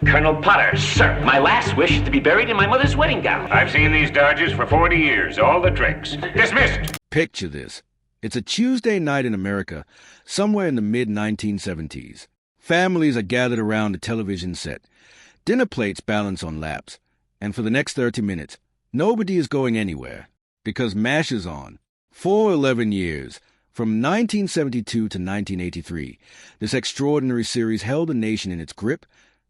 Colonel Potter, sir, my last wish is to be buried in my mother's wedding gown. I've seen these Dodgers for 40 years, all the tricks. Dismissed! Picture this. It's a Tuesday night in America, somewhere in the mid-1970s. Families are gathered around a television set. Dinner plates balance on laps. And for the next 30 minutes, nobody is going anywhere. Because MASH is on. For 11 years, from 1972 to 1983, this extraordinary series held the nation in its grip,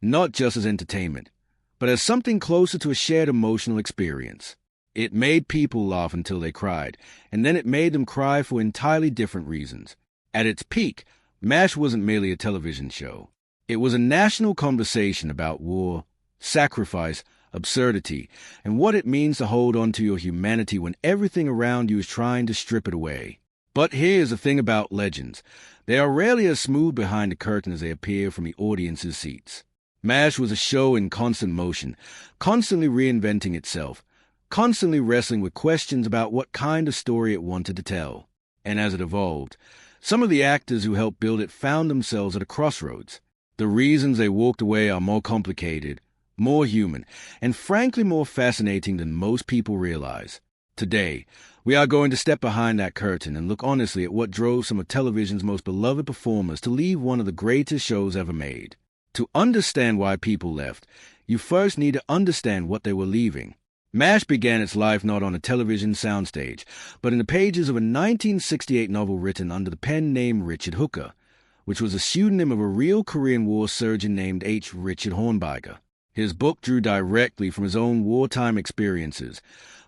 not just as entertainment, but as something closer to a shared emotional experience. It made people laugh until they cried, and then it made them cry for entirely different reasons. At its peak, MASH wasn't merely a television show. It was a national conversation about war, sacrifice, absurdity, and what it means to hold on to your humanity when everything around you is trying to strip it away. But here's the thing about legends. They are rarely as smooth behind the curtain as they appear from the audience's seats. MASH was a show in constant motion, constantly reinventing itself, constantly wrestling with questions about what kind of story it wanted to tell. And as it evolved, some of the actors who helped build it found themselves at a crossroads. The reasons they walked away are more complicated, more human, and frankly more fascinating than most people realize. Today, we are going to step behind that curtain and look honestly at what drove some of television's most beloved performers to leave one of the greatest shows ever made. To understand why people left, you first need to understand what they were leaving. MASH began its life not on a television soundstage, but in the pages of a 1968 novel written under the pen name Richard Hooker, which was a pseudonym of a real Korean War surgeon named H. Richard Hornberger. His book drew directly from his own wartime experiences,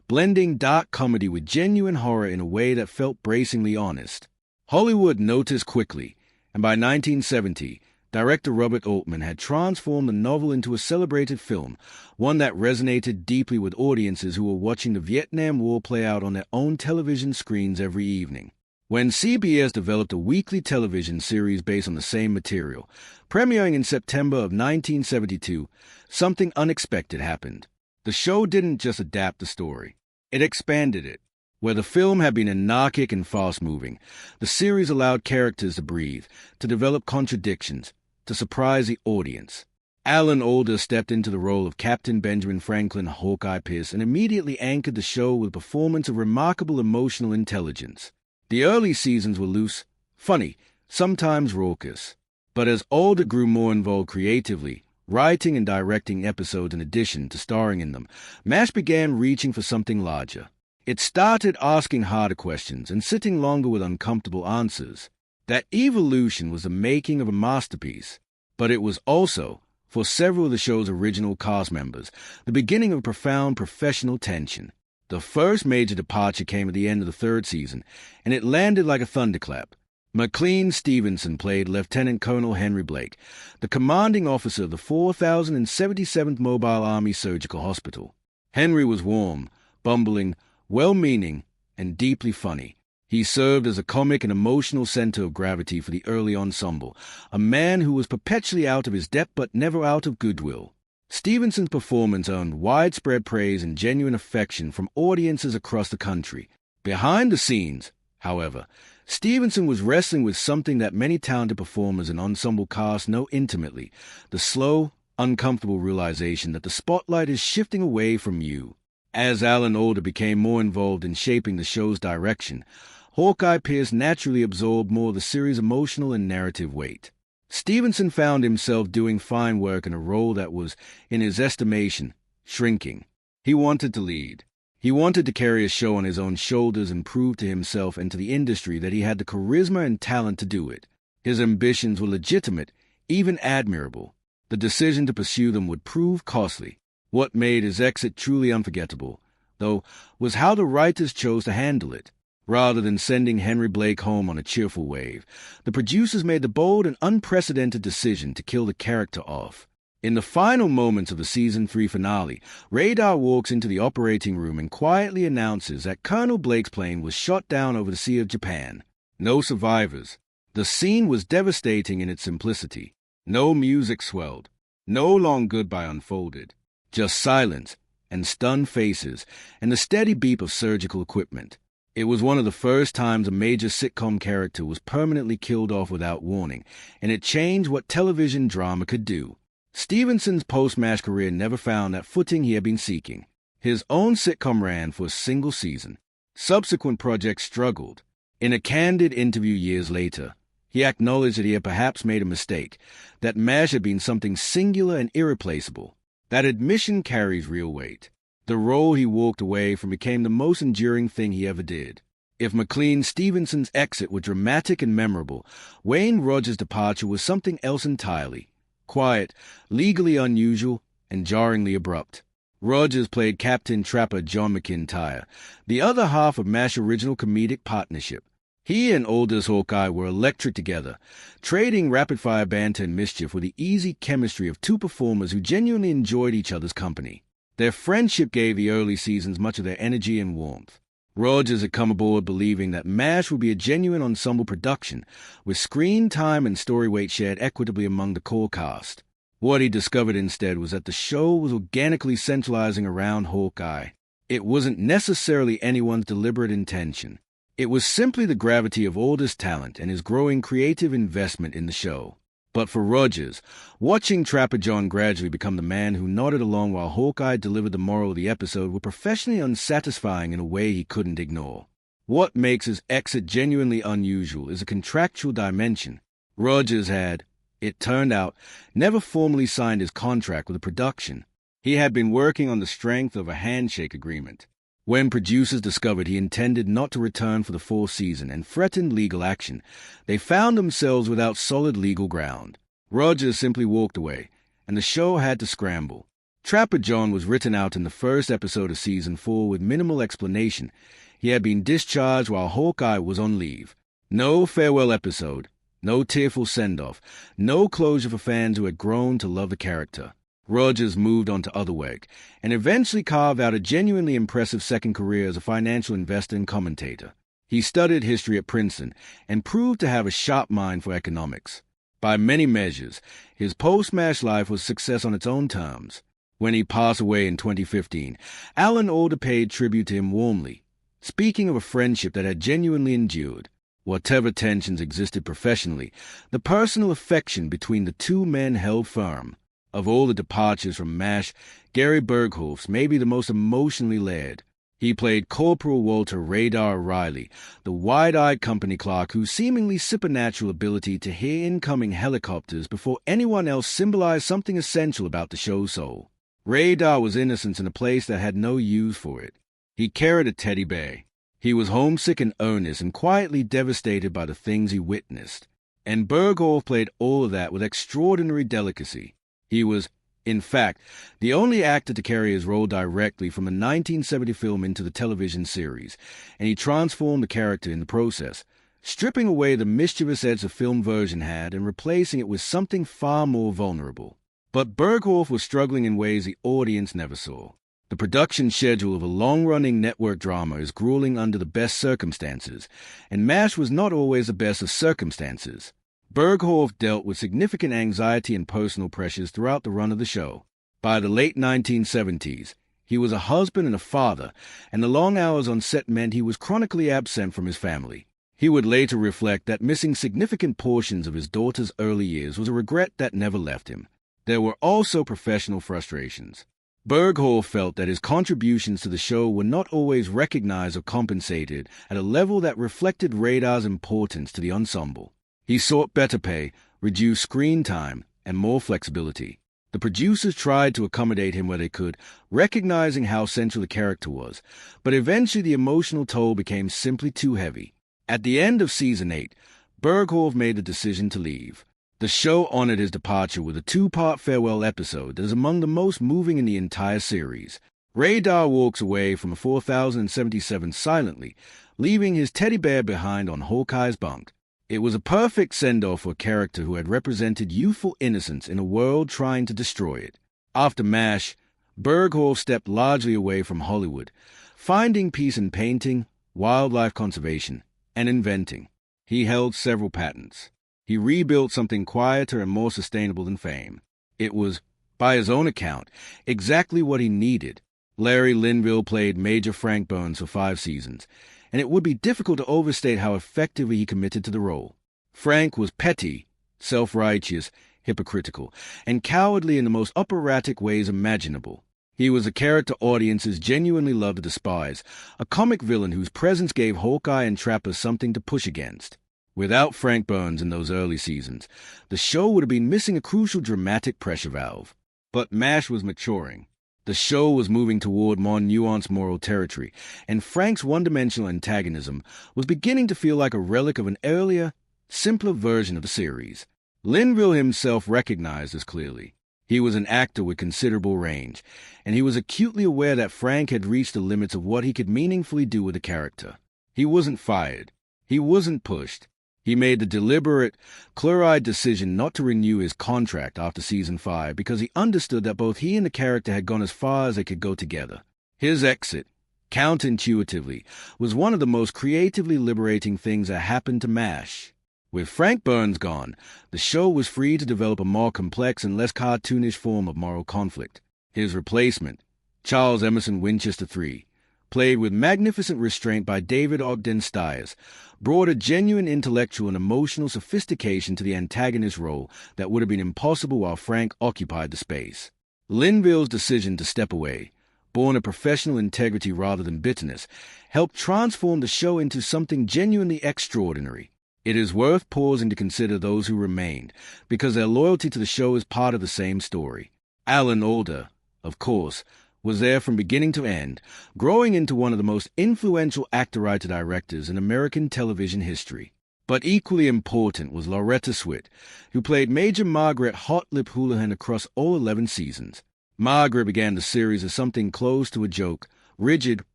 blending dark comedy with genuine horror in a way that felt bracingly honest. Hollywood noticed quickly, and by 1970, director Robert Altman had transformed the novel into a celebrated film, one that resonated deeply with audiences who were watching the Vietnam War play out on their own television screens every evening. When CBS developed a weekly television series based on the same material, premiering in September of 1972, something unexpected happened. The show didn't just adapt the story. It expanded it. Where the film had been anarchic and fast-moving, the series allowed characters to breathe, to develop contradictions, to surprise the audience. Alan Alda stepped into the role of Captain Benjamin Franklin Hawkeye Pierce and immediately anchored the show with a performance of remarkable emotional intelligence. The early seasons were loose, funny, sometimes raucous. But as Alda grew more involved creatively, writing and directing episodes in addition to starring in them, MASH began reaching for something larger. It started asking harder questions and sitting longer with uncomfortable answers. That evolution was the making of a masterpiece, but it was also, for several of the show's original cast members, the beginning of profound professional tension. The first major departure came at the end of the third season, and it landed like a thunderclap. McLean Stevenson played Lieutenant Colonel Henry Blake, the commanding officer of the 4077th Mobile Army Surgical Hospital. Henry was warm, bumbling, well-meaning, and deeply funny. He served as a comic and emotional center of gravity for the early ensemble, a man who was perpetually out of his depth but never out of goodwill. Stevenson's performance earned widespread praise and genuine affection from audiences across the country. Behind the scenes, however, Stevenson was wrestling with something that many talented performers and ensemble casts know intimately, the slow, uncomfortable realization that the spotlight is shifting away from you. As Alan Alda became more involved in shaping the show's direction, Hawkeye Pierce naturally absorbed more of the series' emotional and narrative weight. Stevenson found himself doing fine work in a role that was, in his estimation, shrinking. He wanted to lead. He wanted to carry a show on his own shoulders and prove to himself and to the industry that he had the charisma and talent to do it. His ambitions were legitimate, even admirable. The decision to pursue them would prove costly. What made his exit truly unforgettable, though, was how the writers chose to handle it. Rather than sending Henry Blake home on a cheerful wave, the producers made the bold and unprecedented decision to kill the character off. In the final moments of the Season 3 finale, Radar walks into the operating room and quietly announces that Colonel Blake's plane was shot down over the Sea of Japan. No survivors. The scene was devastating in its simplicity. No music swelled. No long goodbye unfolded. Just silence and stunned faces and the steady beep of surgical equipment. It was one of the first times a major sitcom character was permanently killed off without warning, and it changed what television drama could do. Stevenson's post-MASH career never found that footing he had been seeking. His own sitcom ran for a single season. Subsequent projects struggled. In a candid interview years later, he acknowledged that he had perhaps made a mistake, that MASH had been something singular and irreplaceable. That admission carries real weight. The role he walked away from became the most enduring thing he ever did. If McLean Stevenson's exit were dramatic and memorable, Wayne Rogers' departure was something else entirely. Quiet, legally unusual, and jarringly abrupt. Rogers played Captain Trapper John McIntyre, the other half of MASH's original comedic partnership. He and Aldous Hawkeye were electric together, trading rapid-fire banter and mischief with the easy chemistry of two performers who genuinely enjoyed each other's company. Their friendship gave the early seasons much of their energy and warmth. Rogers had come aboard believing that MASH would be a genuine ensemble production, with screen time and story weight shared equitably among the core cast. What he discovered instead was that the show was organically centralizing around Hawkeye. It wasn't necessarily anyone's deliberate intention. It was simply the gravity of Aldous' talent and his growing creative investment in the show. But for Rogers, watching Trapper John gradually become the man who nodded along while Hawkeye delivered the moral of the episode were professionally unsatisfying in a way he couldn't ignore. What makes his exit genuinely unusual is a contractual dimension. Rogers had, it turned out, never formally signed his contract with the production. He had been working on the strength of a handshake agreement. When producers discovered he intended not to return for the fourth season and threatened legal action, they found themselves without solid legal ground. Rogers simply walked away, and the show had to scramble. Trapper John was written out in the first episode of Season 4 with minimal explanation. He had been discharged while Hawkeye was on leave. No farewell episode, no tearful send-off, no closure for fans who had grown to love the character. Rogers moved on to other work, and eventually carved out a genuinely impressive second career as a financial investor and commentator. He studied history at Princeton and proved to have a sharp mind for economics. By many measures, his post-MASH life was success on its own terms. When he passed away in 2015, Alan Alda paid tribute to him warmly, speaking of a friendship that had genuinely endured. Whatever tensions existed professionally, the personal affection between the two men held firm. Of all the departures from MASH, Gary Bergholf's may be the most emotionally layered. He played Corporal Walter Radar Riley, the wide-eyed company clerk whose seemingly supernatural ability to hear incoming helicopters before anyone else symbolized something essential about the show's soul. Radar was innocence in a place that had no use for it. He carried a teddy bear. He was homesick and earnest and quietly devastated by the things he witnessed. And Bergholf played all of that with extraordinary delicacy. He was, in fact, the only actor to carry his role directly from the 1970 film into the television series, and he transformed the character in the process, stripping away the mischievous edge the film version had and replacing it with something far more vulnerable. But Bergholf was struggling in ways the audience never saw. The production schedule of a long-running network drama is grueling under the best circumstances, and MASH was not always the best of circumstances. Bergholf dealt with significant anxiety and personal pressures throughout the run of the show. By the late 1970s, he was a husband and a father, and the long hours on set meant he was chronically absent from his family. He would later reflect that missing significant portions of his daughter's early years was a regret that never left him. There were also professional frustrations. Bergholf felt that his contributions to the show were not always recognized or compensated at a level that reflected Radar's importance to the ensemble. He sought better pay, reduced screen time, and more flexibility. The producers tried to accommodate him where they could, recognizing how central the character was, but eventually the emotional toll became simply too heavy. At the end of Season 8, Bergholf made the decision to leave. The show honored his departure with a two-part farewell episode that is among the most moving in the entire series. Radar walks away from a 4077 silently, leaving his teddy bear behind on Hawkeye's bunk. It was a perfect send-off for a character who had represented youthful innocence in a world trying to destroy it. After MASH, Bergholf stepped largely away from Hollywood, finding peace in painting, wildlife conservation, and inventing. He held several patents. He rebuilt something quieter and more sustainable than fame. It was, by his own account, exactly what he needed. Larry Linville played Major Frank Burns for 5 seasons, and it would be difficult to overstate how effectively he committed to the role. Frank was petty, self-righteous, hypocritical, and cowardly in the most operatic ways imaginable. He was a character audiences genuinely loved to despise, a comic villain whose presence gave Hawkeye and Trapper something to push against. Without Frank Burns in those early seasons, the show would have been missing a crucial dramatic pressure valve. But MASH was maturing. The show was moving toward more nuanced moral territory, and Frank's one-dimensional antagonism was beginning to feel like a relic of an earlier, simpler version of the series. Linville himself recognized this clearly. He was an actor with considerable range, and he was acutely aware that Frank had reached the limits of what he could meaningfully do with the character. He wasn't fired. He wasn't pushed. He made the deliberate, clear-eyed decision not to renew his contract after Season 5 because he understood that both he and the character had gone as far as they could go together. His exit, counterintuitively, was one of the most creatively liberating things that happened to MASH. With Frank Burns gone, the show was free to develop a more complex and less cartoonish form of moral conflict. His replacement, Charles Emerson Winchester III, played with magnificent restraint by David Ogden Stiers, brought a genuine intellectual and emotional sophistication to the antagonist role that would have been impossible while Frank occupied the space. Linville's decision to step away, born of professional integrity rather than bitterness, helped transform the show into something genuinely extraordinary. It is worth pausing to consider those who remained, because their loyalty to the show is part of the same story. Alan Alda, of course, was there from beginning to end, growing into one of the most influential actor-writer-directors in American television history. But equally important was Loretta Swit, who played Major Margaret Hot-Lip Houlihan across all 11 seasons. Margaret began the series as something close to a joke, rigid,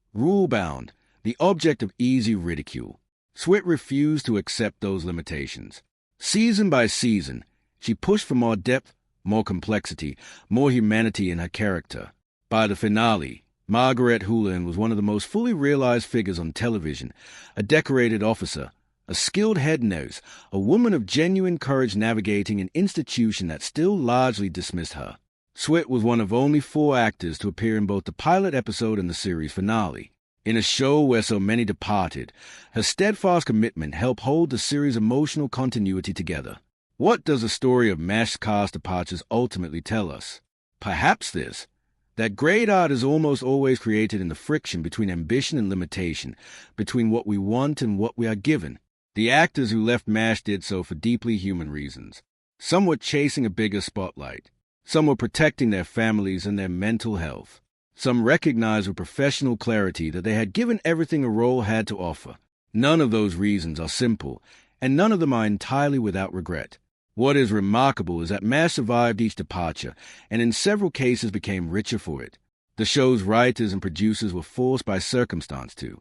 rule-bound, the object of easy ridicule. Swit refused to accept those limitations. Season by season, she pushed for more depth, more complexity, more humanity in her character. By the finale, Margaret Houlihan was one of the most fully realized figures on television, a decorated officer, a skilled head nurse, a woman of genuine courage navigating an institution that still largely dismissed her. Swit was one of only 4 actors to appear in both the pilot episode and the series finale. In a show where so many departed, her steadfast commitment helped hold the series' emotional continuity together. What does the story of MASH cast departures ultimately tell us? Perhaps this: that great art is almost always created in the friction between ambition and limitation, between what we want and what we are given. The actors who left MASH did so for deeply human reasons. Some were chasing a bigger spotlight. Some were protecting their families and their mental health. Some recognized with professional clarity that they had given everything a role had to offer. None of those reasons are simple, and none of them are entirely without regret. What is remarkable is that MASH survived each departure, and in several cases became richer for it. The show's writers and producers were forced by circumstance to.